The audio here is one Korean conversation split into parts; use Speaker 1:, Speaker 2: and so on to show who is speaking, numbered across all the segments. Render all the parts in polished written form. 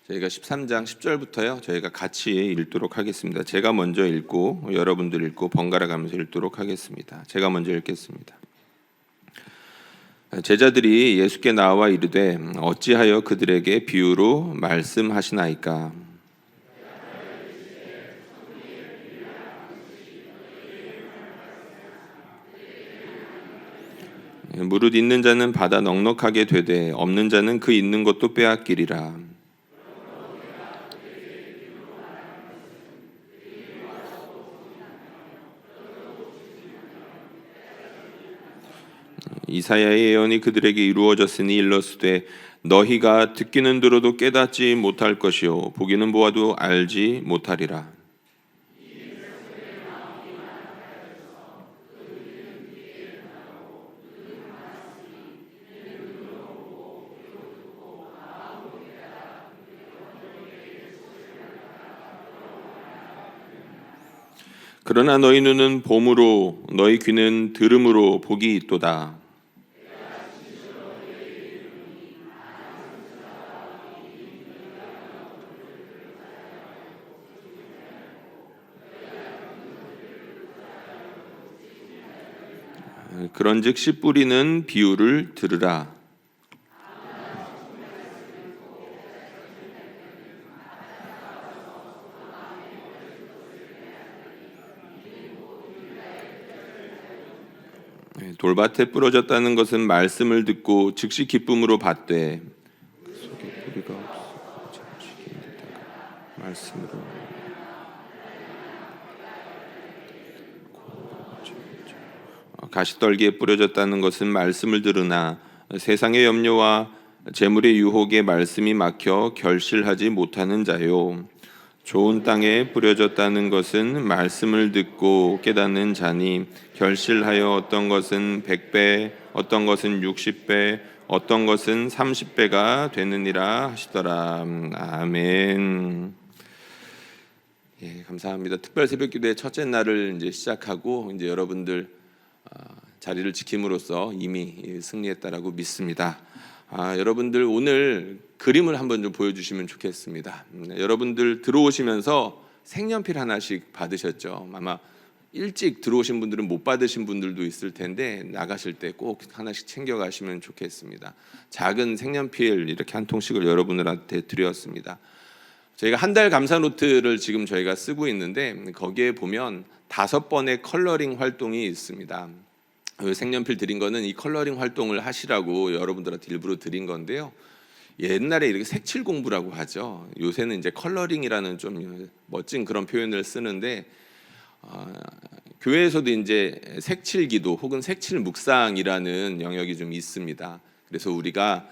Speaker 1: 저희가 13장 10절부터요. 저희가 같이 읽도록 하겠습니다. 제가 먼저 읽고 여러분들 읽고 번갈아 가면서 읽도록 하겠습니다. 제가 먼저 읽겠습니다. 제자들이 예수께 나와 이르되 어찌하여 그들에게 비유로 말씀하시나이까? 무릇 있는 자는 받아 넉넉하게 되되 없는 자는 그 있는 것도 빼앗기리라. 이사야의 예언이 그들에게 이루어졌으니 일렀으되 너희가 듣기는 들어도 깨닫지 못할 것이요 보기는 보아도 알지 못하리라. 그러나 너희 눈은 봄으로 너희 귀는 들음으로 복이 있도다. 그런즉 씨 뿌리는 비유를 들으라. 돌밭에 부러졌다는 것은 말씀을 듣고 즉시 기쁨으로 받되 그 속에 뿌리가 없어 잠시 기다다가 말씀으로 가시떨기에 뿌려졌다는 것은 말씀을 들으나 세상의 염려와 재물의 유혹에 말씀이 막혀 결실하지 못하는 자요. 좋은 땅에 뿌려졌다는 것은 말씀을 듣고 깨닫는 자니 결실하여 어떤 것은 100배, 어떤 것은 60배, 어떤 것은 30배가 되느니라 하시더라. 아멘. 예, 감사합니다. 특별 새벽기도의 첫째 날을 이제 시작하고 이제 여러분들 자리를 지킴으로써 이미 승리했다라고 믿습니다. 여러분들 오늘 그림을 한번 좀 보여주시면 좋겠습니다. 여러분들 들어오시면서 색연필 하나씩 받으셨죠? 아마 일찍 들어오신 분들은 못 받으신 분들도 있을 텐데 나가실 때 꼭 하나씩 챙겨가시면 좋겠습니다. 작은 색연필 이렇게 한 통씩을 여러분들한테 드렸습니다. 저희가 한 달 감사 노트를 지금 저희가 쓰고 있는데 거기에 보면 5번의 컬러링 활동이 있습니다. 색연필 드린 거는 이 컬러링 활동을 하시라고 여러분들한테 일부러 드린 건데요. 옛날에 이렇게 색칠 공부라고 하죠. 요새는 이제 컬러링이라는 좀 멋진 그런 표현을 쓰는데 교회에서도 이제 색칠 기도 혹은 색칠 묵상이라는 영역이 좀 있습니다. 그래서 우리가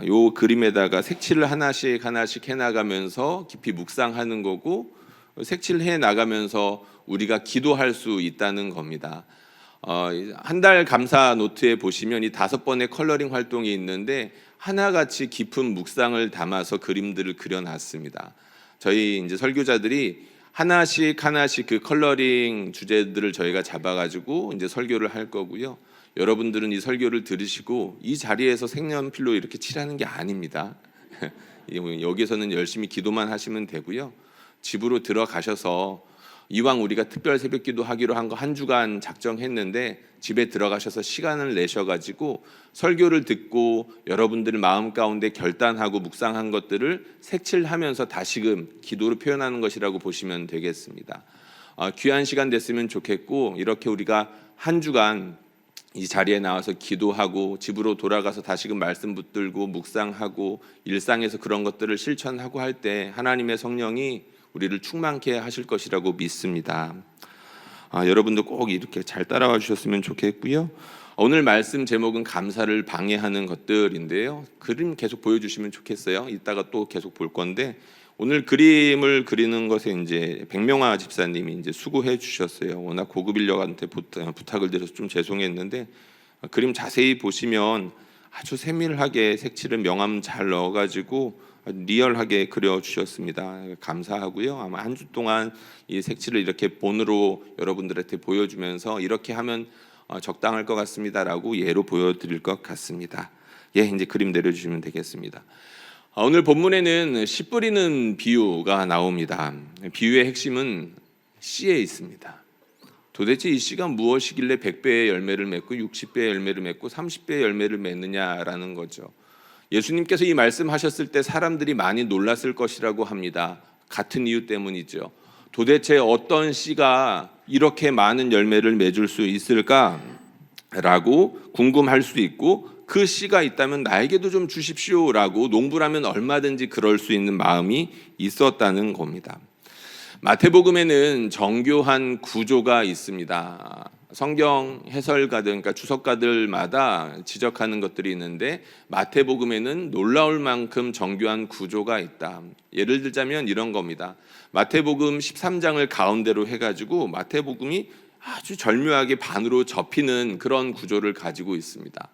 Speaker 1: 요 그림에다가 색칠을 하나씩 해나가면서 깊이 묵상하는 거고 색칠해 나가면서 우리가 기도할 수 있다는 겁니다. 한 달 감사 노트에 보시면 이 5번의 컬러링 활동이 있는데 하나같이 깊은 묵상을 담아서 그림들을 그려놨습니다. 저희 이제 설교자들이 하나씩 그 컬러링 주제들을 저희가 잡아가지고 이제 설교를 할 거고요. 여러분들은 이 설교를 들으시고 이 자리에서 색연필로 이렇게 칠하는 게 아닙니다. 여기서는 열심히 기도만 하시면 되고요. 집으로 들어가셔서 이왕 우리가 특별 새벽기도 하기로 한 거 한 주간 작정했는데 집에 들어가셔서 시간을 내셔가지고 설교를 듣고 여러분들 마음 가운데 결단하고 묵상한 것들을 색칠하면서 다시금 기도로 표현하는 것이라고 보시면 되겠습니다. 귀한 시간 됐으면 좋겠고 이렇게 우리가 한 주간 이 자리에 나와서 기도하고 집으로 돌아가서 다시금 말씀 붙들고 묵상하고 일상에서 그런 것들을 실천하고 할 때 하나님의 성령이 우리를 충만케 하실 것이라고 믿습니다. 여러분도 꼭 이렇게 잘 따라와 주셨으면 좋겠고요. 오늘 말씀 제목은 감사를 방해하는 것들인데요. 그림 계속 보여주시면 좋겠어요. 이따가 또 계속 볼 건데 오늘 그림을 그리는 것에 이제 백명화 집사님이 이제 수고해 주셨어요. 워낙 고급 인력한테 부탁을 드려서 좀 죄송했는데 그림 자세히 보시면 아주 세밀하게 색칠을 명암 잘 넣어가지고 리얼하게 그려주셨습니다. 감사하고요. 아마 한 주 동안 이 색칠을 이렇게 본으로 여러분들한테 보여주면서 이렇게 하면 적당할 것 같습니다라고 예로 보여드릴 것 같습니다. 예, 이제 그림 내려주시면 되겠습니다. 오늘 본문에는 씨 뿌리는 비유가 나옵니다. 비유의 핵심은 씨에 있습니다. 도대체 이 씨가 무엇이길래 100배의 열매를 맺고 60배의 열매를 맺고 30배의 열매를 맺느냐라는 거죠. 예수님께서 이 말씀하셨을 때 사람들이 많이 놀랐을 것이라고 합니다. 같은 이유 때문이죠. 도대체 어떤 씨가 이렇게 많은 열매를 맺을 수 있을까라고 궁금할 수도 있고, 그 씨가 있다면 나에게도 좀 주십시오라고 농부라면 얼마든지 그럴 수 있는 마음이 있었다는 겁니다. 마태복음에는 정교한 구조가 있습니다. 성경 해설가들, 그러니까 주석가들마다 지적하는 것들이 있는데, 마태복음에는 놀라울 만큼 정교한 구조가 있다. 예를 들자면 이런 겁니다. 마태복음 13장을 가운데로 해가지고 마태복음이 아주 절묘하게 반으로 접히는 그런 구조를 가지고 있습니다.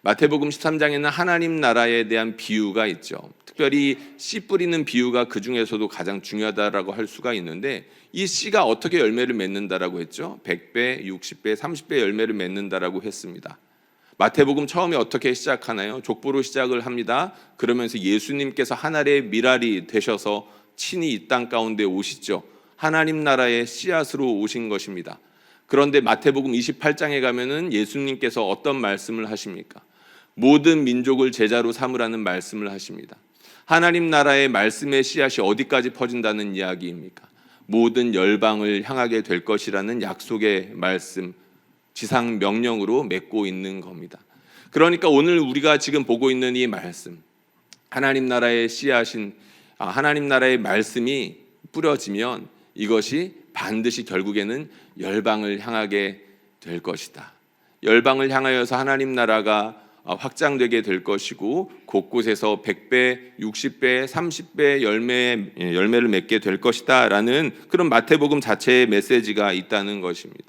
Speaker 1: 마태복음 13장에는 하나님 나라에 대한 비유가 있죠. 특별히 씨 뿌리는 비유가 그 중에서도 가장 중요하다라고 할 수가 있는데, 이 씨가 어떻게 열매를 맺는다라고 했죠? 100배, 60배, 30배 열매를 맺는다라고 했습니다. 마태복음 처음에 어떻게 시작하나요? 족보로 시작을 합니다. 그러면서 예수님께서 하늘의 미랄이 되셔서 친히 이 땅 가운데 오시죠. 하나님 나라의 씨앗으로 오신 것입니다. 그런데 마태복음 28장에 가면은 예수님께서 어떤 말씀을 하십니까? 모든 민족을 제자로 삼으라는 말씀을 하십니다. 하나님 나라의 말씀의 씨앗이 어디까지 퍼진다는 이야기입니까? 모든 열방을 향하게 될 것이라는 약속의 말씀, 지상 명령으로 맺고 있는 겁니다. 그러니까 오늘 우리가 지금 보고 있는 이 말씀, 하나님 나라의 씨앗인 하나님 나라의 말씀이 뿌려지면 이것이 반드시 결국에는 열방을 향하게 될 것이다. 열방을 향하여서 하나님 나라가 확장되게 될 것이고, 곳곳에서 100배, 60배, 30배 열매를 맺게 될 것이다 라는 그런 마태복음 자체의 메시지가 있다는 것입니다.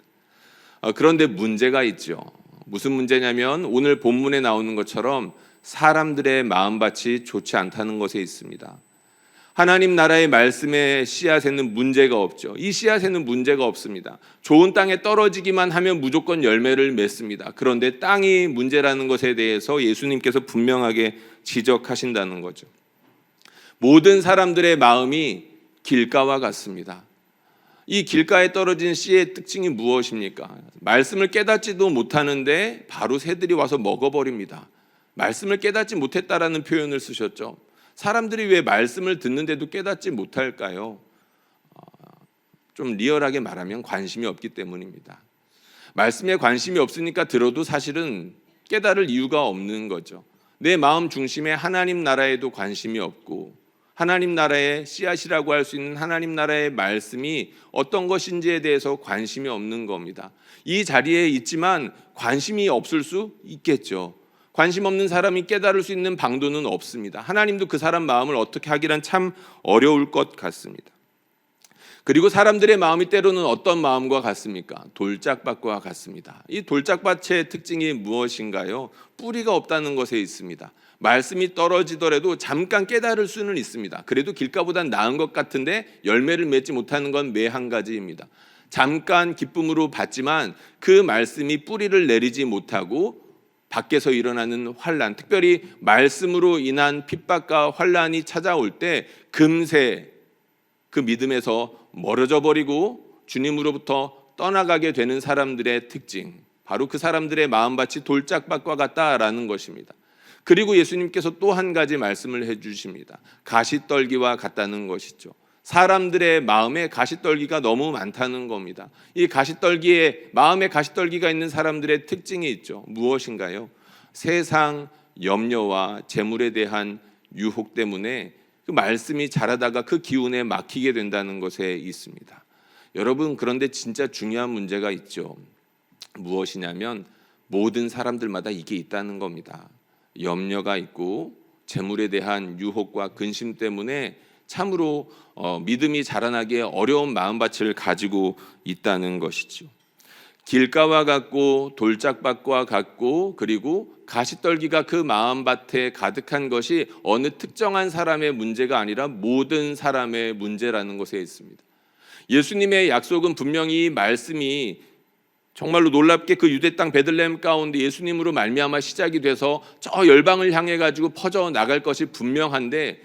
Speaker 1: 그런데 문제가 있죠. 무슨 문제냐면 오늘 본문에 나오는 것처럼 사람들의 마음밭이 좋지 않다는 것에 있습니다. 하나님 나라의 말씀의 씨앗에는 문제가 없죠. 이 씨앗에는 문제가 없습니다. 좋은 땅에 떨어지기만 하면 무조건 열매를 맺습니다. 그런데 땅이 문제라는 것에 대해서 예수님께서 분명하게 지적하신다는 거죠. 모든 사람들의 마음이 길가와 같습니다. 이 길가에 떨어진 씨의 특징이 무엇입니까? 말씀을 깨닫지도 못하는데 바로 새들이 와서 먹어버립니다. 말씀을 깨닫지 못했다라는 표현을 쓰셨죠. 사람들이 왜 말씀을 듣는데도 깨닫지 못할까요? 좀 리얼하게 말하면 관심이 없기 때문입니다. 말씀에 관심이 없으니까 들어도 사실은 깨달을 이유가 없는 거죠. 내 마음 중심에 하나님 나라에도 관심이 없고, 하나님 나라의 씨앗이라고 할 수 있는 하나님 나라의 말씀이 어떤 것인지에 대해서 관심이 없는 겁니다. 이 자리에 있지만 관심이 없을 수 있겠죠. 관심 없는 사람이 깨달을 수 있는 방도는 없습니다. 하나님도 그 사람 마음을 어떻게 하기란 참 어려울 것 같습니다. 그리고 사람들의 마음이 때로는 어떤 마음과 같습니까? 돌짝밭과 같습니다. 이 돌짝밭의 특징이 무엇인가요? 뿌리가 없다는 것에 있습니다. 말씀이 떨어지더라도 잠깐 깨달을 수는 있습니다. 그래도 길가보단 나은 것 같은데 열매를 맺지 못하는 건 매 한 가지입니다. 잠깐 기쁨으로 받지만 그 말씀이 뿌리를 내리지 못하고 밖에서 일어나는 환난, 특별히 말씀으로 인한 핍박과 환난이 찾아올 때 금세 그 믿음에서 멀어져 버리고 주님으로부터 떠나가게 되는 사람들의 특징, 바로 그 사람들의 마음밭이 돌짝밭과 같다라는 것입니다. 그리고 예수님께서 또 한 가지 말씀을 해주십니다. 가시떨기와 같다는 것이죠. 사람들의 마음에 가시떨기가 너무 많다는 겁니다. 이 가시떨기에, 마음에 가시떨기가 있는 사람들의 특징이 있죠. 무엇인가요? 세상 염려와 재물에 대한 유혹 때문에 그 말씀이 자라다가 그 기운에 막히게 된다는 것에 있습니다. 여러분, 그런데 진짜 중요한 문제가 있죠. 무엇이냐면 모든 사람들마다 이게 있다는 겁니다. 염려가 있고 재물에 대한 유혹과 근심 때문에 참으로 믿음이 자라나기 어려운 마음밭을 가지고 있다는 것이죠. 길가와 같고 돌짝밭과 같고, 그리고 가시떨기가 그 마음밭에 가득한 것이 어느 특정한 사람의 문제가 아니라 모든 사람의 문제라는 것에 있습니다. 예수님의 약속은 분명히 말씀이 정말로 놀랍게 그 유대 땅 베들레헴 가운데 예수님으로 말미암아 시작이 돼서 저 열방을 향해 가지고 퍼져 나갈 것이 분명한데,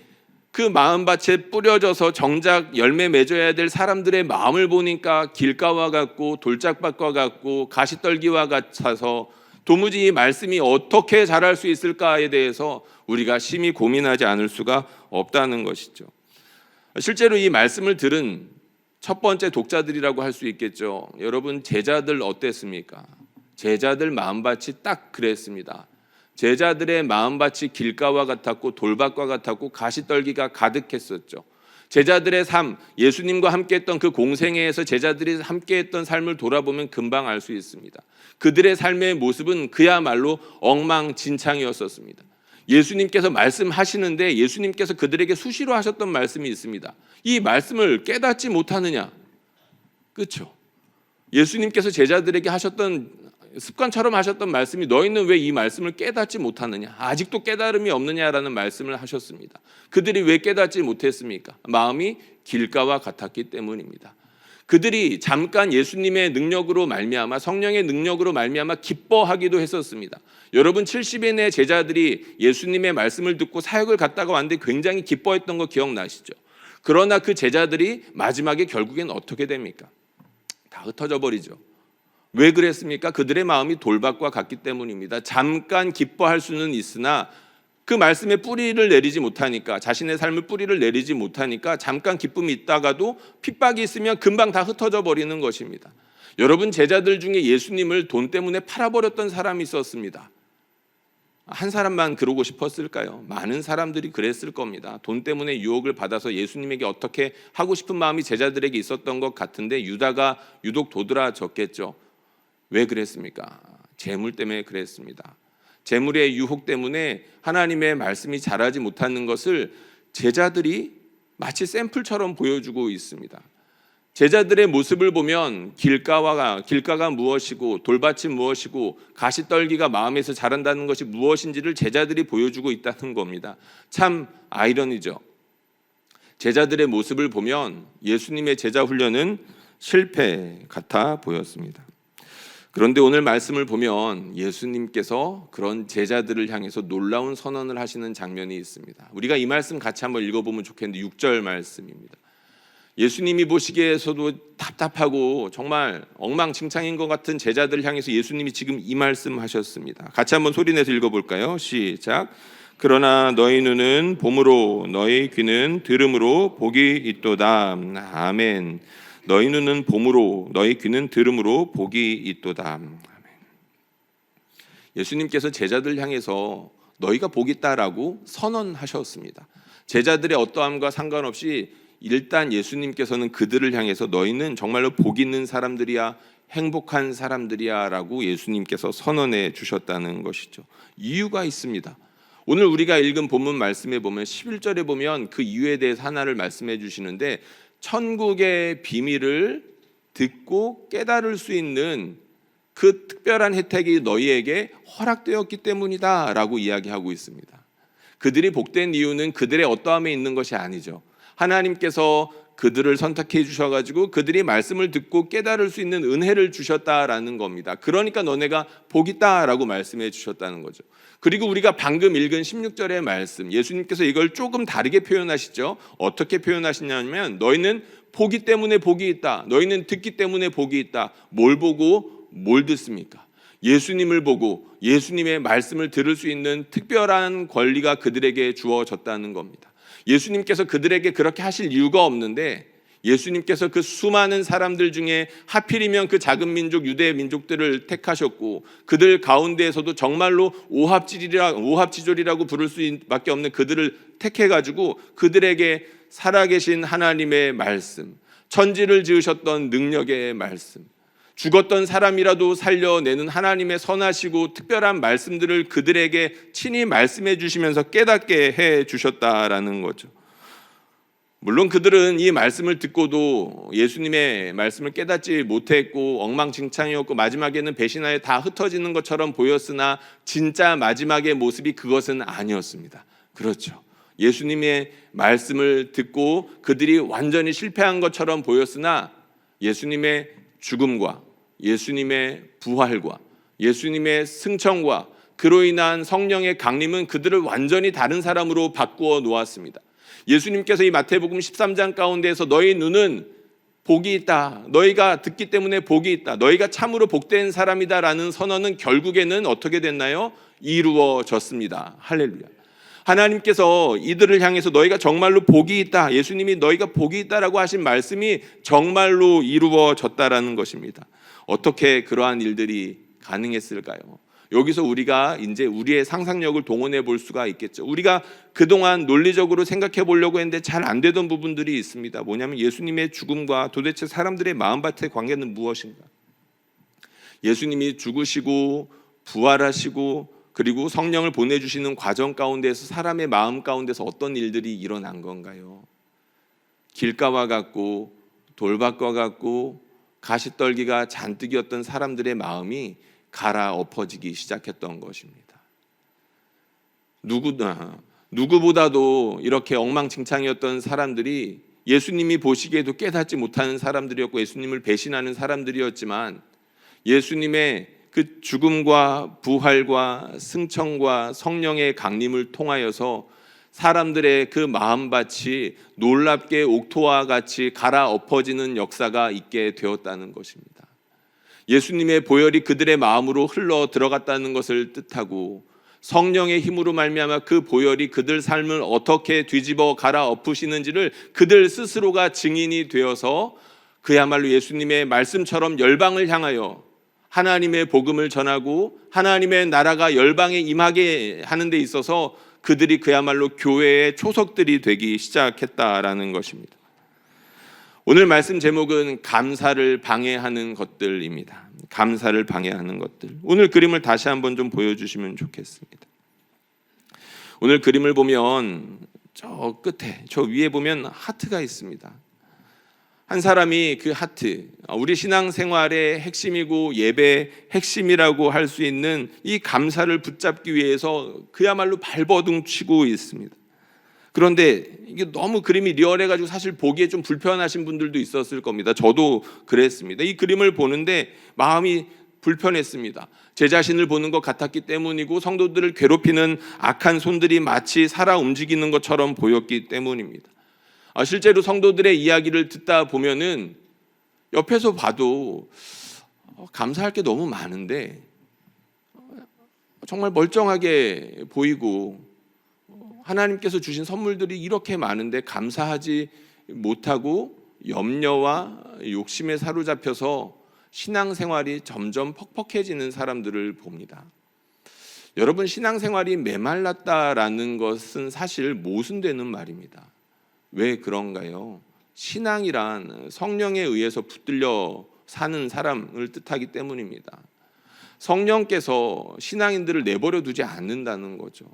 Speaker 1: 그 마음밭에 뿌려져서 정작 열매 맺어야 될 사람들의 마음을 보니까 길가와 같고 돌짝밭과 같고 가시떨기와 같아서 도무지 이 말씀이 어떻게 자랄 수 있을까에 대해서 우리가 심히 고민하지 않을 수가 없다는 것이죠. 실제로 이 말씀을 들은 첫 번째 독자들이라고 할 수 있겠죠. 여러분, 제자들 어땠습니까? 제자들 마음밭이 딱 그랬습니다. 제자들의 마음밭이 길가와 같았고 돌밭과 같았고 가시떨기가 가득했었죠. 제자들의 삶, 예수님과 함께했던 그 공생애에서 제자들이 함께했던 삶을 돌아보면 금방 알 수 있습니다. 그들의 삶의 모습은 그야말로 엉망진창이었었습니다. 예수님께서 말씀하시는데 예수님께서 그들에게 수시로 하셨던 말씀이 있습니다. 이 말씀을 깨닫지 못하느냐? 그렇죠? 예수님께서 제자들에게 하셨던 습관처럼 하셨던 말씀이 너희는 왜 이 말씀을 깨닫지 못하느냐? 아직도 깨달음이 없느냐라는 말씀을 하셨습니다. 그들이 왜 깨닫지 못했습니까? 마음이 길가와 같았기 때문입니다. 그들이 잠깐 예수님의 능력으로 말미암아, 성령의 능력으로 말미암아 기뻐하기도 했었습니다. 여러분, 70인의 제자들이 예수님의 말씀을 듣고 사역을 갔다가 왔는데 굉장히 기뻐했던 거 기억나시죠? 그러나 그 제자들이 마지막에 결국엔 어떻게 됩니까? 다 흩어져 버리죠. 왜 그랬습니까? 그들의 마음이 돌밭과 같기 때문입니다. 잠깐 기뻐할 수는 있으나 그 말씀에 뿌리를 내리지 못하니까, 자신의 삶을 뿌리를 내리지 못하니까 잠깐 기쁨이 있다가도 핍박이 있으면 금방 다 흩어져 버리는 것입니다. 여러분, 제자들 중에 예수님을 돈 때문에 팔아버렸던 사람이 있었습니다. 한 사람만 그러고 싶었을까요? 많은 사람들이 그랬을 겁니다. 돈 때문에 유혹을 받아서 예수님에게 어떻게 하고 싶은 마음이 제자들에게 있었던 것 같은데 유다가 유독 도드라졌겠죠. 왜 그랬습니까? 재물 때문에 그랬습니다. 재물의 유혹 때문에 하나님의 말씀이 자라지 못하는 것을 제자들이 마치 샘플처럼 보여주고 있습니다. 제자들의 모습을 보면 길가가 무엇이고 돌밭이 무엇이고 가시떨기가 마음에서 자란다는 것이 무엇인지를 제자들이 보여주고 있다는 겁니다. 참 아이러니죠. 제자들의 모습을 보면 예수님의 제자 훈련은 실패 같아 보였습니다. 그런데 오늘 말씀을 보면 예수님께서 그런 제자들을 향해서 놀라운 선언을 하시는 장면이 있습니다. 우리가 이 말씀 같이 한번 읽어보면 좋겠는데 6절 말씀입니다. 예수님이 보시기에서도 답답하고 정말 엉망진창인 것 같은 제자들을 향해서 예수님이 지금 이 말씀 하셨습니다. 같이 한번 소리내서 읽어볼까요? 시작. 그러나 너희 눈은 봄으로 너희 귀는 들음으로 복이 있도다. 아멘. 너희 눈은 봄으로 너희 귀는 들음으로 복이 있도다. 아멘. 예수님께서 제자들 향해서 너희가 복이 있다라고 선언하셨습니다. 제자들의 어떠함과 상관없이 일단 예수님께서는 그들을 향해서 너희는 정말로 복 있는 사람들이야, 행복한 사람들이야 라고 예수님께서 선언해 주셨다는 것이죠. 이유가 있습니다. 오늘 우리가 읽은 본문 말씀에 보면 11절에 보면 그 이유에 대해서 하나를 말씀해 주시는데, 천국의 비밀을 듣고 깨달을 수 있는 그 특별한 혜택이 너희에게 허락되었기 때문이다 라고 이야기하고 있습니다. 그들이 복된 이유는 그들의 어떠함에 있는 것이 아니죠. 하나님께서 그들을 선택해 주셔가지고 그들이 말씀을 듣고 깨달을 수 있는 은혜를 주셨다라는 겁니다. 그러니까 너네가 복 있다라고 말씀해 주셨다는 거죠. 그리고 우리가 방금 읽은 16절의 말씀, 예수님께서 이걸 조금 다르게 표현하시죠. 어떻게 표현하시냐면 너희는 보기 때문에 복이 있다. 너희는 듣기 때문에 복이 있다. 뭘 보고 뭘 듣습니까? 예수님을 보고 예수님의 말씀을 들을 수 있는 특별한 권리가 그들에게 주어졌다는 겁니다. 예수님께서 그들에게 그렇게 하실 이유가 없는데, 예수님께서 그 수많은 사람들 중에 하필이면 그 작은 민족 유대 민족들을 택하셨고 그들 가운데에서도 정말로 오합지졸이라고 부를 수밖에 없는 그들을 택해가지고 그들에게 살아계신 하나님의 말씀, 천지를 지으셨던 능력의 말씀, 죽었던 사람이라도 살려내는 하나님의 선하시고 특별한 말씀들을 그들에게 친히 말씀해 주시면서 깨닫게 해 주셨다라는 거죠. 물론 그들은 이 말씀을 듣고도 예수님의 말씀을 깨닫지 못했고 엉망진창이었고 마지막에는 배신하여 다 흩어지는 것처럼 보였으나 진짜 마지막의 모습이 그것은 아니었습니다. 그렇죠. 예수님의 말씀을 듣고 그들이 완전히 실패한 것처럼 보였으나 예수님의 죽음과 예수님의 부활과 예수님의 승천과 그로 인한 성령의 강림은 그들을 완전히 다른 사람으로 바꾸어 놓았습니다. 예수님께서 이 마태복음 13장 가운데에서 너희 눈은 복이 있다, 너희가 듣기 때문에 복이 있다, 너희가 참으로 복된 사람이다 라는 선언은 결국에는 어떻게 됐나요? 이루어졌습니다. 할렐루야. 하나님께서 이들을 향해서 너희가 정말로 복이 있다, 예수님이 너희가 복이 있다라고 하신 말씀이 정말로 이루어졌다라는 것입니다. 어떻게 그러한 일들이 가능했을까요? 여기서 우리가 이제 우리의 상상력을 동원해 볼 수가 있겠죠. 우리가 그동안 논리적으로 생각해 보려고 했는데 잘 안 되던 부분들이 있습니다. 뭐냐면 예수님의 죽음과 도대체 사람들의 마음밭의 관계는 무엇인가? 예수님이 죽으시고 부활하시고 그리고 성령을 보내주시는 과정 가운데서 사람의 마음 가운데서 어떤 일들이 일어난 건가요? 길가와 같고 돌밭과 같고 가시떨기가 잔뜩이었던 사람들의 마음이 갈아엎어지기 시작했던 것입니다. 누구보다도 이렇게 엉망진창이었던 사람들이 예수님이 보시기에도 깨닫지 못하는 사람들이었고 예수님을 배신하는 사람들이었지만 예수님의 그 죽음과 부활과 승천과 성령의 강림을 통하여서 사람들의 그 마음밭이 놀랍게 옥토와 같이 갈아엎어지는 역사가 있게 되었다는 것입니다. 예수님의 보혈이 그들의 마음으로 흘러 들어갔다는 것을 뜻하고 성령의 힘으로 말미암아 그 보혈이 그들 삶을 어떻게 뒤집어 갈아엎으시는지를 그들 스스로가 증인이 되어서 그야말로 예수님의 말씀처럼 열방을 향하여 하나님의 복음을 전하고 하나님의 나라가 열방에 임하게 하는 데 있어서 그들이 그야말로 교회의 초석들이 되기 시작했다라는 것입니다. 오늘 말씀 제목은 감사를 방해하는 것들입니다. 감사를 방해하는 것들. 오늘 그림을 다시 한번 좀 보여주시면 좋겠습니다. 오늘 그림을 보면 저 끝에, 저 위에 보면 하트가 있습니다. 한 사람이 그 하트, 우리 신앙생활의 핵심이고 예배의 핵심이라고 할 수 있는 이 감사를 붙잡기 위해서 그야말로 발버둥 치고 있습니다. 그런데 이게 너무 그림이 리얼해가지고 사실 보기에 좀 불편하신 분들도 있었을 겁니다. 저도 그랬습니다. 이 그림을 보는데 마음이 불편했습니다. 제 자신을 보는 것 같았기 때문이고 성도들을 괴롭히는 악한 손들이 마치 살아 움직이는 것처럼 보였기 때문입니다. 실제로 성도들의 이야기를 듣다 보면은 옆에서 봐도 감사할 게 너무 많은데 정말 멀쩡하게 보이고 하나님께서 주신 선물들이 이렇게 많은데 감사하지 못하고 염려와 욕심에 사로잡혀서 신앙생활이 점점 퍽퍽해지는 사람들을 봅니다. 여러분, 신앙생활이 메말랐다라는 것은 사실 모순되는 말입니다. 왜 그런가요? 신앙이란 성령에 의해서 붙들려 사는 사람을 뜻하기 때문입니다. 성령께서 신앙인들을 내버려 두지 않는다는 거죠.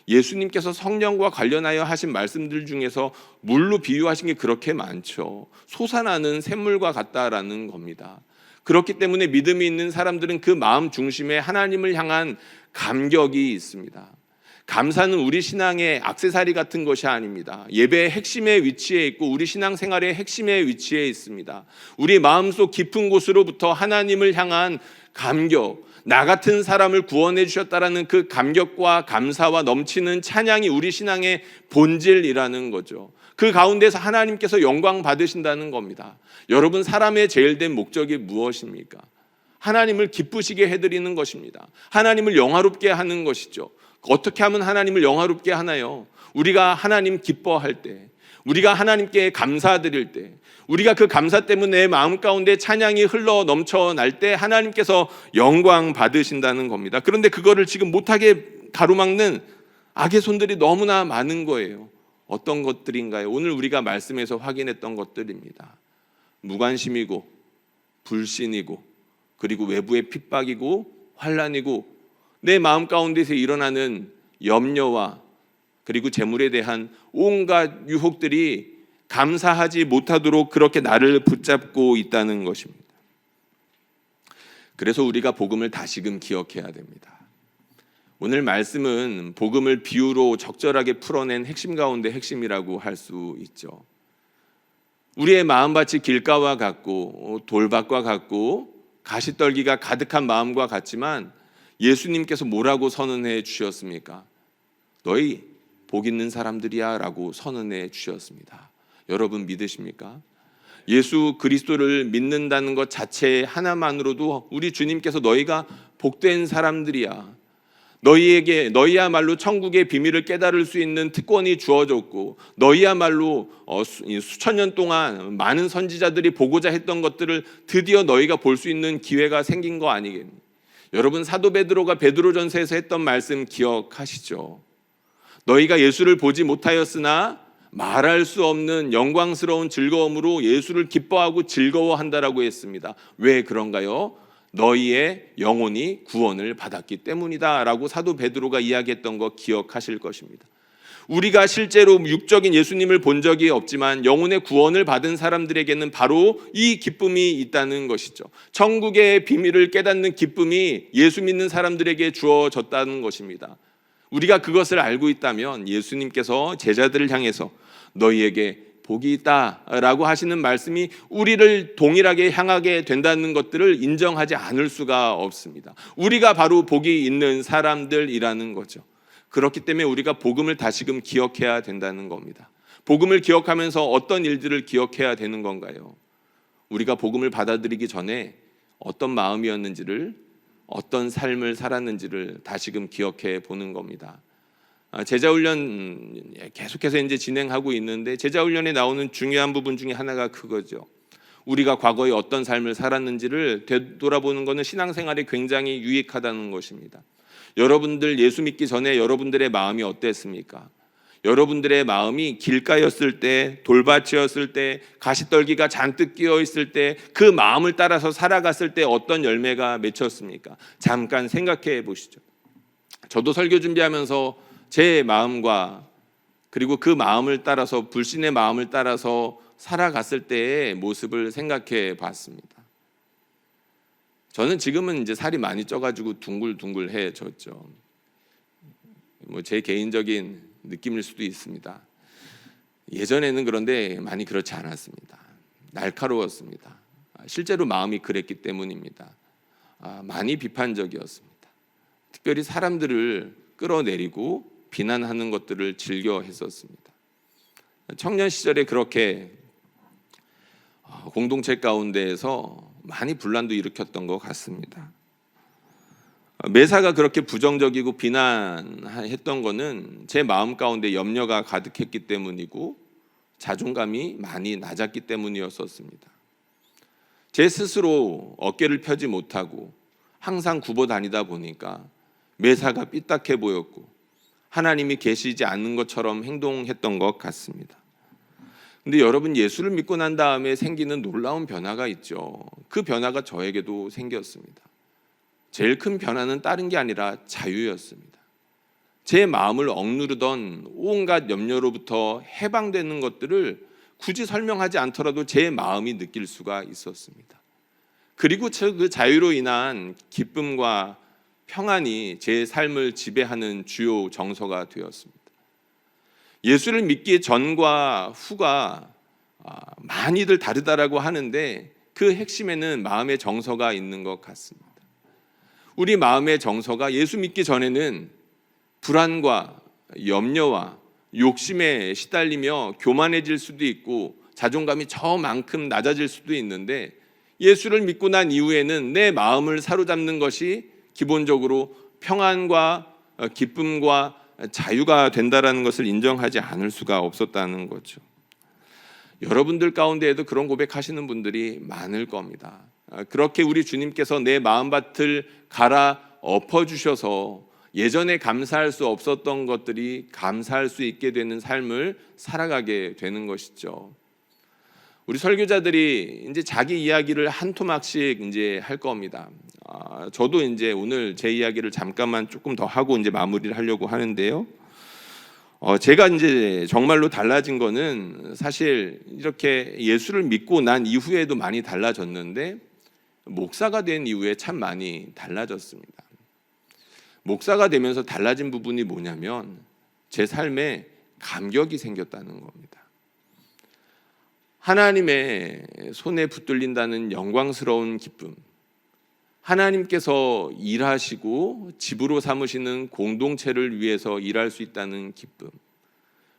Speaker 1: 예수님께서 성령과 관련하여 하신 말씀들 중에서 물로 비유하신 게 그렇게 많죠. 솟아나는 샘물과 같다라는 겁니다. 그렇기 때문에 믿음이 있는 사람들은 그 마음 중심에 하나님을 향한 감격이 있습니다. 감사는 우리 신앙의 액세서리 같은 것이 아닙니다. 예배의 핵심에 위치해 있고 우리 신앙생활의 핵심에 위치해 있습니다. 우리 마음속 깊은 곳으로부터 하나님을 향한 감격, 나 같은 사람을 구원해 주셨다라는 그 감격과 감사와 넘치는 찬양이 우리 신앙의 본질이라는 거죠. 그 가운데서 하나님께서 영광 받으신다는 겁니다. 여러분, 사람의 제일 된 목적이 무엇입니까? 하나님을 기쁘시게 해드리는 것입니다. 하나님을 영화롭게 하는 것이죠. 어떻게 하면 하나님을 영화롭게 하나요? 우리가 하나님 기뻐할 때, 우리가 하나님께 감사드릴 때, 우리가 그 감사 때문에 마음 가운데 찬양이 흘러 넘쳐날 때 하나님께서 영광 받으신다는 겁니다. 그런데 그거를 지금 못하게 가로막는 악의 손들이 너무나 많은 거예요. 어떤 것들인가요? 오늘 우리가 말씀에서 확인했던 것들입니다. 무관심이고 불신이고 그리고 외부의 핍박이고 환난이고 내 마음 가운데서 일어나는 염려와 그리고 재물에 대한 온갖 유혹들이 감사하지 못하도록 그렇게 나를 붙잡고 있다는 것입니다. 그래서 우리가 복음을 다시금 기억해야 됩니다. 오늘 말씀은 복음을 비유로 적절하게 풀어낸 핵심 가운데 핵심이라고 할 수 있죠. 우리의 마음밭이 길가와 같고 돌밭과 같고 가시떨기가 가득한 마음과 같지만 예수님께서 뭐라고 선언해 주셨습니까? 너희 복 있는 사람들이야 라고 선언해 주셨습니다. 여러분 믿으십니까? 예수 그리스도를 믿는다는 것 자체 하나만으로도 우리 주님께서 너희가 복된 사람들이야, 너희야말로 천국의 비밀을 깨달을 수 있는 특권이 주어졌고, 너희야말로 수천 년 동안 많은 선지자들이 보고자 했던 것들을 드디어 너희가 볼 수 있는 기회가 생긴 거 아니겠니? 여러분, 사도 베드로가 베드로전서에서 했던 말씀 기억하시죠? 너희가 예수를 보지 못하였으나 말할 수 없는 영광스러운 즐거움으로 예수를 기뻐하고 즐거워한다라고 했습니다. 왜 그런가요? 너희의 영혼이 구원을 받았기 때문이다 라고 사도 베드로가 이야기했던 거 기억하실 것입니다. 우리가 실제로 육적인 예수님을 본 적이 없지만 영혼의 구원을 받은 사람들에게는 바로 이 기쁨이 있다는 것이죠. 천국의 비밀을 깨닫는 기쁨이 예수 믿는 사람들에게 주어졌다는 것입니다. 우리가 그것을 알고 있다면 예수님께서 제자들을 향해서 너희에게 복이 있다라고 하시는 말씀이 우리를 동일하게 향하게 된다는 것들을 인정하지 않을 수가 없습니다. 우리가 바로 복이 있는 사람들이라는 거죠. 그렇기 때문에 우리가 복음을 다시금 기억해야 된다는 겁니다. 복음을 기억하면서 어떤 일들을 기억해야 되는 건가요? 우리가 복음을 받아들이기 전에 어떤 마음이었는지를, 어떤 삶을 살았는지를 다시금 기억해 보는 겁니다. 제자훈련 계속해서 이제 진행하고 있는데, 제자훈련에 나오는 중요한 부분 중에 하나가 그거죠. 우리가 과거에 어떤 삶을 살았는지를 되돌아보는 것은 신앙생활에 굉장히 유익하다는 것입니다. 여러분들 예수 믿기 전에 여러분들의 마음이 어땠습니까? 여러분들의 마음이 길가였을 때, 돌밭이었을 때, 가시떨기가 잔뜩 끼어 있을 때, 그 마음을 따라서 살아갔을 때 어떤 열매가 맺혔습니까? 잠깐 생각해 보시죠. 저도 설교 준비하면서 제 마음과 그리고 그 마음을 따라서, 불신의 마음을 따라서 살아갔을 때의 모습을 생각해 봤습니다. 저는 지금은 이제 살이 많이 쪄가지고 둥글둥글해졌죠. 제 개인적인 느낌일 수도 있습니다. 예전에는 그런데 많이 그렇지 않았습니다. 날카로웠습니다. 실제로 마음이 그랬기 때문입니다. 많이 비판적이었습니다. 특별히 사람들을 끌어내리고 비난하는 것들을 즐겨 했었습니다. 청년 시절에 그렇게 공동체 가운데에서 많이 분란도 일으켰던 것 같습니다. 매사가 그렇게 부정적이고 비난했던 것은 제 마음 가운데 염려가 가득했기 때문이고 자존감이 많이 낮았기 때문이었습니다. 제 스스로 어깨를 펴지 못하고 항상 굽어 다니다 보니까 매사가 삐딱해 보였고 하나님이 계시지 않는 것처럼 행동했던 것 같습니다. 근데 여러분, 예수를 믿고 난 다음에 생기는 놀라운 변화가 있죠. 그 변화가 저에게도 생겼습니다. 제일 큰 변화는 다른 게 아니라 자유였습니다. 제 마음을 억누르던 온갖 염려로부터 해방되는 것들을 굳이 설명하지 않더라도 제 마음이 느낄 수가 있었습니다. 그리고 그 자유로 인한 기쁨과 평안이 제 삶을 지배하는 주요 정서가 되었습니다. 예수를 믿기 전과 후가 많이들 다르다라고 하는데 그 핵심에는 마음의 정서가 있는 것 같습니다. 우리 마음의 정서가 예수 믿기 전에는 불안과 염려와 욕심에 시달리며 교만해질 수도 있고 자존감이 저만큼 낮아질 수도 있는데, 예수를 믿고 난 이후에는 내 마음을 사로잡는 것이 기본적으로 평안과 기쁨과 자유가 된다라는 것을 인정하지 않을 수가 없었다는 거죠. 여러분들 가운데에도 그런 고백하시는 분들이 많을 겁니다. 그렇게 우리 주님께서 내 마음밭을 갈아 엎어주셔서 예전에 감사할 수 없었던 것들이 감사할 수 있게 되는 삶을 살아가게 되는 것이죠. 우리 설교자들이 이제 자기 이야기를 한 토막씩 이제 할 겁니다. 저도 이제 오늘 제 이야기를 잠깐만 조금 더 하고 이제 마무리를 하려고 하는데요. 제가 이제 정말로 달라진 거는 사실 이렇게 예수를 믿고 난 이후에도 많이 달라졌는데, 목사가 된 이후에 참 많이 달라졌습니다. 목사가 되면서 달라진 부분이 뭐냐면 제 삶에 감격이 생겼다는 겁니다. 하나님의 손에 붙들린다는 영광스러운 기쁨, 하나님께서 일하시고 집으로 삼으시는 공동체를 위해서 일할 수 있다는 기쁨,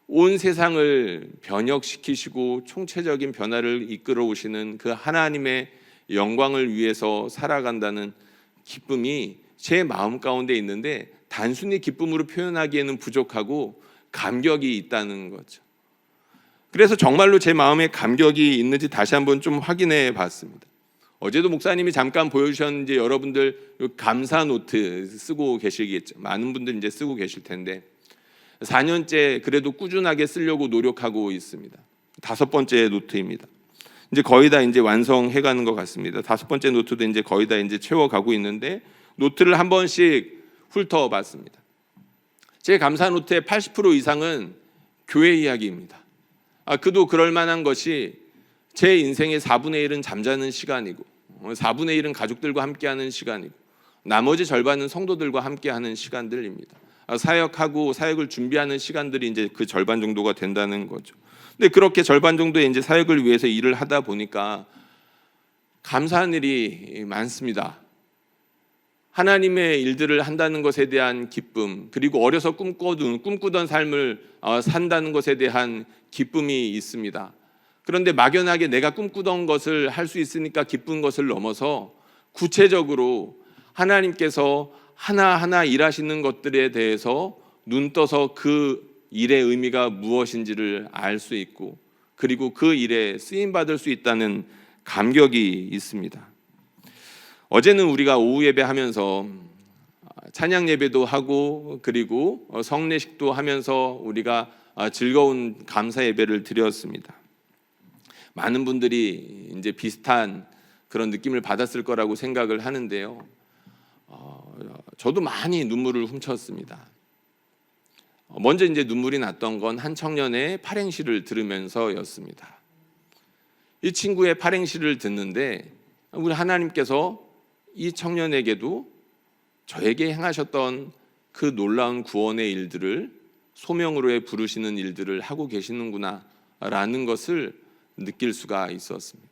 Speaker 1: 온 세상을 변혁시키시고 총체적인 변화를 이끌어 오시는 그 하나님의 영광을 위해서 살아간다는 기쁨이 제 마음 가운데 있는데, 단순히 기쁨으로 표현하기에는 부족하고 감격이 있다는 거죠. 그래서 정말로 제 마음에 감격이 있는지 다시 한번 좀 확인해 봤습니다. 어제도 목사님이 잠깐 보여주셨는지 여러분들 감사 노트 쓰고 계시겠죠. 많은 분들 이제 쓰고 계실 텐데 4년째 그래도 꾸준하게 쓰려고 노력하고 있습니다. 5번째 노트입니다. 이제 거의 다 이제 완성해 가는 것 같습니다. 5번째 노트도 이제 거의 다 이제 채워가고 있는데, 노트를 한 번씩 훑어봤습니다. 제 감사 노트의 80% 이상은 교회 이야기입니다. 그도 그럴 만한 것이 제 인생의 4분의 1은 잠자는 시간이고 4분의 1은 가족들과 함께하는 시간이고 나머지 절반은 성도들과 함께하는 시간들입니다. 사역하고 사역을 준비하는 시간들이 이제 그 절반 정도가 된다는 거죠. 근데 그렇게 절반 정도의 이제 사역을 위해서 일을 하다 보니까 감사한 일이 많습니다. 하나님의 일들을 한다는 것에 대한 기쁨, 그리고 어려서 꿈꾸던 삶을 산다는 것에 대한 기쁨이 있습니다. 그런데 막연하게 내가 꿈꾸던 것을 할 수 있으니까 기쁜 것을 넘어서 구체적으로 하나님께서 하나하나 일하시는 것들에 대해서 눈 떠서 그 일의 의미가 무엇인지를 알 수 있고, 그리고 그 일에 쓰임받을 수 있다는 감격이 있습니다. 어제는 우리가 오후 예배하면서 찬양 예배도 하고 그리고 성례식도 하면서 우리가 즐거운 감사 예배를 드렸습니다. 많은 분들이 이제 비슷한 그런 느낌을 받았을 거라고 생각을 하는데요. 저도 많이 눈물을 훔쳤습니다. 먼저 이제 눈물이 났던 건 한 청년의 팔행시를 들으면서였습니다. 이 친구의 팔행시를 듣는데 우리 하나님께서 이 청년에게도 저에게 행하셨던 그 놀라운 구원의 일들을 소명으로 부르시는 일들을 하고 계시는구나 라는 것을 느낄 수가 있었습니다.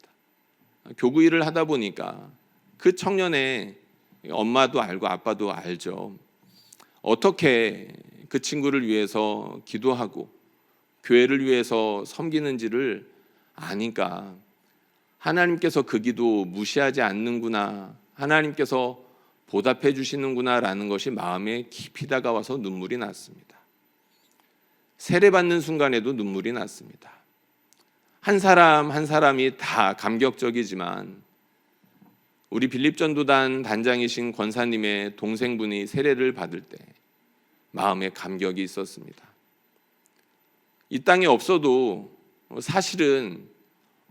Speaker 1: 교구 일을 하다 보니까 그 청년의 엄마도 알고 아빠도 알죠. 어떻게 그 친구를 위해서 기도하고 교회를 위해서 섬기는지를 아니까 하나님께서 그 기도 무시하지 않는구나, 하나님께서 보답해 주시는구나라는 것이 마음에 깊이 다가와서 눈물이 났습니다. 세례받는 순간에도 눈물이 났습니다. 한 사람 한 사람이 다 감격적이지만 우리 빌립전도단 단장이신 권사님의 동생분이 세례를 받을 때 마음에 감격이 있었습니다. 이 땅에 없어도 사실은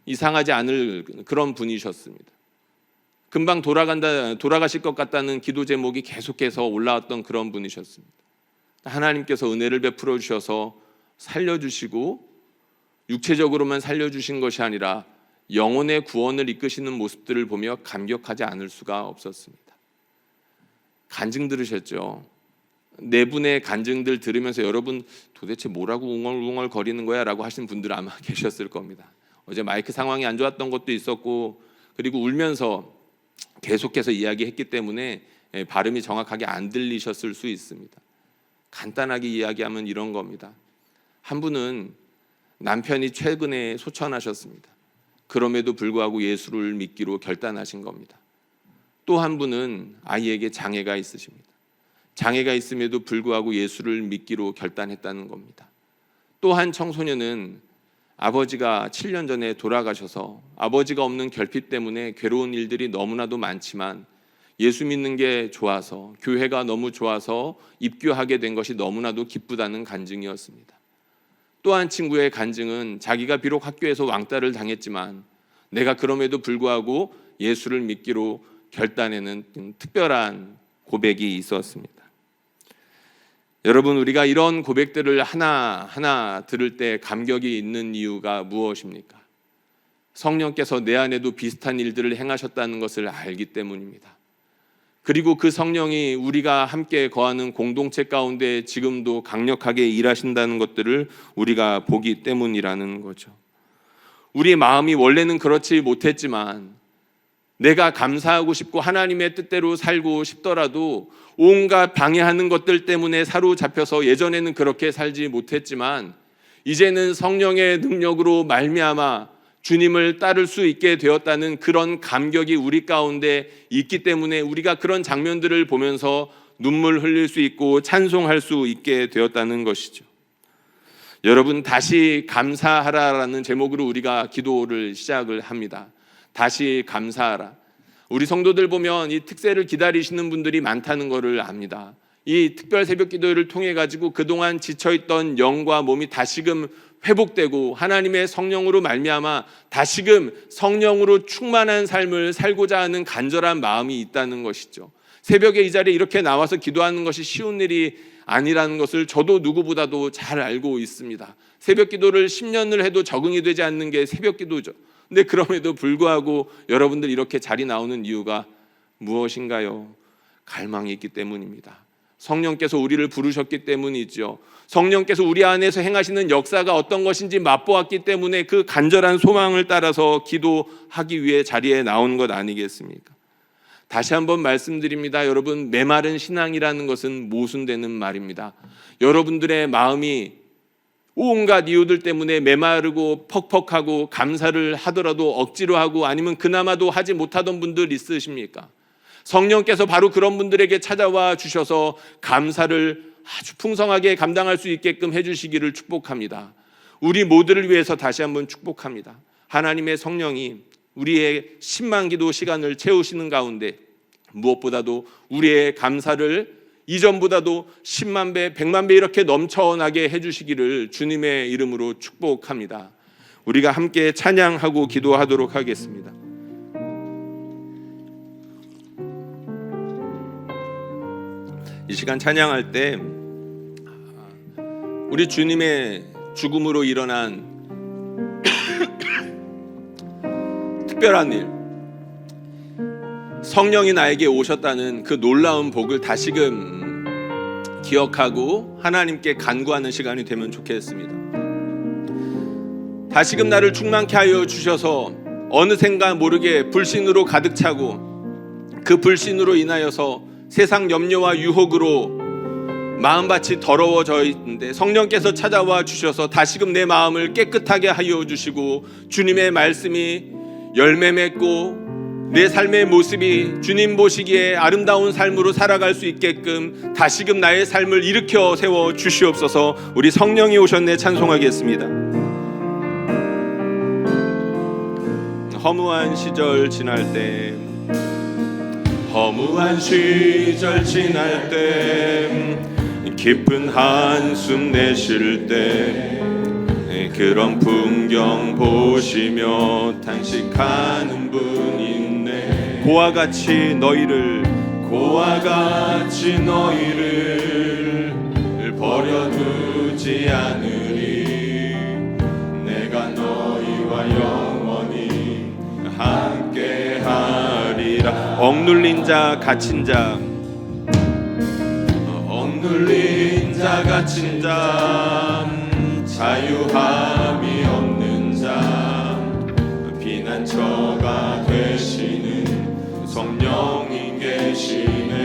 Speaker 1: 이상하지 않을 그런 분이셨습니다. 금방 돌아가실 것 같다는 기도 제목이 계속해서 올라왔던 그런 분이셨습니다. 하나님께서 은혜를 베풀어 주셔서 살려주시고 육체적으로만 살려주신 것이 아니라 영혼의 구원을 이끄시는 모습들을 보며 감격하지 않을 수가 없었습니다. 간증 들으셨죠? 네 분의 간증들 들으면서 여러분 도대체 뭐라고 웅얼웅얼 거리는 거야? 라고 하신 분들 아마 계셨을 겁니다. 어제 마이크 상황이 안 좋았던 것도 있었고, 그리고 울면서 계속해서 이야기했기 때문에 발음이 정확하게 안 들리셨을 수 있습니다. 간단하게 이야기하면 이런 겁니다. 한 분은 남편이 최근에 소천하셨습니다. 그럼에도 불구하고 예수를 믿기로 결단하신 겁니다. 또 한 분은 아이에게 장애가 있으십니다. 장애가 있음에도 불구하고 예수를 믿기로 결단했다는 겁니다. 또 한 청소년은 아버지가 7년 전에 돌아가셔서 아버지가 없는 결핍 때문에 괴로운 일들이 너무나도 많지만 예수 믿는 게 좋아서, 교회가 너무 좋아서 입교하게 된 것이 너무나도 기쁘다는 간증이었습니다. 또 한 친구의 간증은 자기가 비록 학교에서 왕따를 당했지만 내가 그럼에도 불구하고 예수를 믿기로 결단하는 특별한 고백이 있었습니다. 여러분, 우리가 이런 고백들을 하나하나 들을 때 감격이 있는 이유가 무엇입니까? 성령께서 내 안에도 비슷한 일들을 행하셨다는 것을 알기 때문입니다. 그리고 그 성령이 우리가 함께 거하는 공동체 가운데 지금도 강력하게 일하신다는 것들을 우리가 보기 때문이라는 거죠. 우리의 마음이 원래는 그렇지 못했지만 내가 감사하고 싶고 하나님의 뜻대로 살고 싶더라도 온갖 방해하는 것들 때문에 사로잡혀서 예전에는 그렇게 살지 못했지만 이제는 성령의 능력으로 말미암아 주님을 따를 수 있게 되었다는 그런 감격이 우리 가운데 있기 때문에 우리가 그런 장면들을 보면서 눈물 흘릴 수 있고 찬송할 수 있게 되었다는 것이죠. 여러분, 다시 감사하라라는 제목으로 우리가 기도를 시작을 합니다. 다시 감사하라. 우리 성도들 보면 이 특세를 기다리시는 분들이 많다는 것을 압니다. 이 특별 새벽 기도를 통해 가지고 그동안 지쳐있던 영과 몸이 다시금 회복되고 하나님의 성령으로 말미암아 다시금 성령으로 충만한 삶을 살고자 하는 간절한 마음이 있다는 것이죠. 새벽에 이 자리에 이렇게 나와서 기도하는 것이 쉬운 일이 아니라는 것을 저도 누구보다도 잘 알고 있습니다. 새벽 기도를 10년을 해도 적응이 되지 않는 게 새벽 기도죠. 근데 그럼에도 불구하고 여러분들 이렇게 자리 나오는 이유가 무엇인가요? 갈망이 있기 때문입니다. 성령께서 우리를 부르셨기 때문이죠. 성령께서 우리 안에서 행하시는 역사가 어떤 것인지 맛보았기 때문에 그 간절한 소망을 따라서 기도하기 위해 자리에 나온 것 아니겠습니까? 다시 한번 말씀드립니다. 여러분, 메마른 신앙이라는 것은 모순되는 말입니다. 여러분들의 마음이 온갖 이유들 때문에 메마르고 퍽퍽하고 감사를 하더라도 억지로 하고 아니면 그나마도 하지 못하던 분들 있으십니까? 성령께서 바로 그런 분들에게 찾아와 주셔서 감사를 아주 풍성하게 감당할 수 있게끔 해주시기를 축복합니다. 우리 모두를 위해서 다시 한번 축복합니다. 하나님의 성령이 우리의 10만 기도 시간을 채우시는 가운데 무엇보다도 우리의 감사를 이전보다도 10만 배, 100만 배 이렇게 넘쳐나게 해주시기를 주님의 이름으로 축복합니다. 우리가 함께 찬양하고 기도하도록 하겠습니다. 이 시간 찬양할 때 우리 주님의 죽음으로 일어난 특별한 일, 성령이 나에게 오셨다는 그 놀라운 복을 다시금 기억하고 하나님께 간구하는 시간이 되면 좋겠습니다. 다시금 나를 충만케 하여 주셔서 어느샌가 모르게 불신으로 가득 차고 그 불신으로 인하여서 세상 염려와 유혹으로 마음밭이 더러워져 있는데 성령께서 찾아와 주셔서 다시금 내 마음을 깨끗하게 하여 주시고 주님의 말씀이 열매 맺고 내 삶의 모습이 주님 보시기에 아름다운 삶으로 살아갈 수 있게끔 다시금 나의 삶을 일으켜 세워 주시옵소서. 우리 성령이 오셨네 찬송하겠습니다. 허무한 시절 지날 때, 허무한 시절 지날 때, 깊은 한숨 내쉴 때, 그런 풍경 보시며 탄식하는 분 있네. 고와 같이 너희를 버려두지 않으리. 내가 너희와 영원히 함께하리라. 억눌린 자 갇힌 자, 억눌린 자 갇힌 자, 자유함이 없는 자, 피난처가 되시는 성령이 계시네.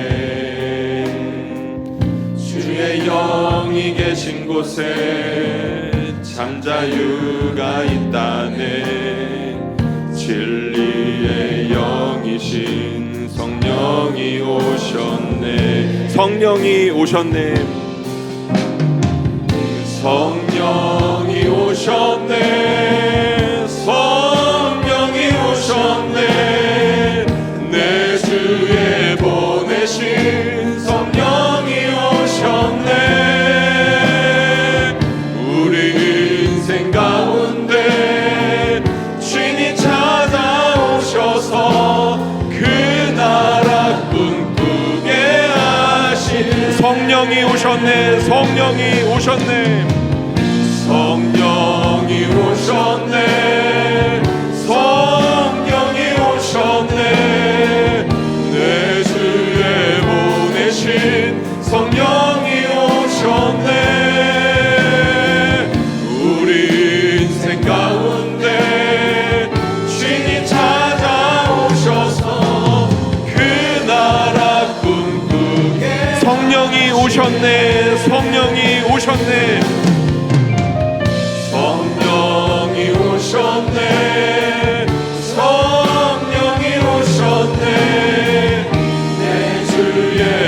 Speaker 1: 주의 영이 계신 곳에 참 자유가 있다네. 진리의 영이신 성령이 오셨네. 성령이 오셨네. 성령이 오셨네. 성령이 오셨네. 내 주에 보내신 성령이 오셨네. 우리 인생 가운데 주인이 찾아오셔서 그 나라 꿈꾸게 하신 성령이 오셨네. 성령이 오셨네. 성령이 오셨네. 성령이 오셨네. 내 주에 보내신 성령이 오셨네. 우리 인생 가운데 주인이 찾아오셔서
Speaker 2: 오셨네. 성령이 오셨네. 성령이 오셨네. 성령이 오셨네. 내 주의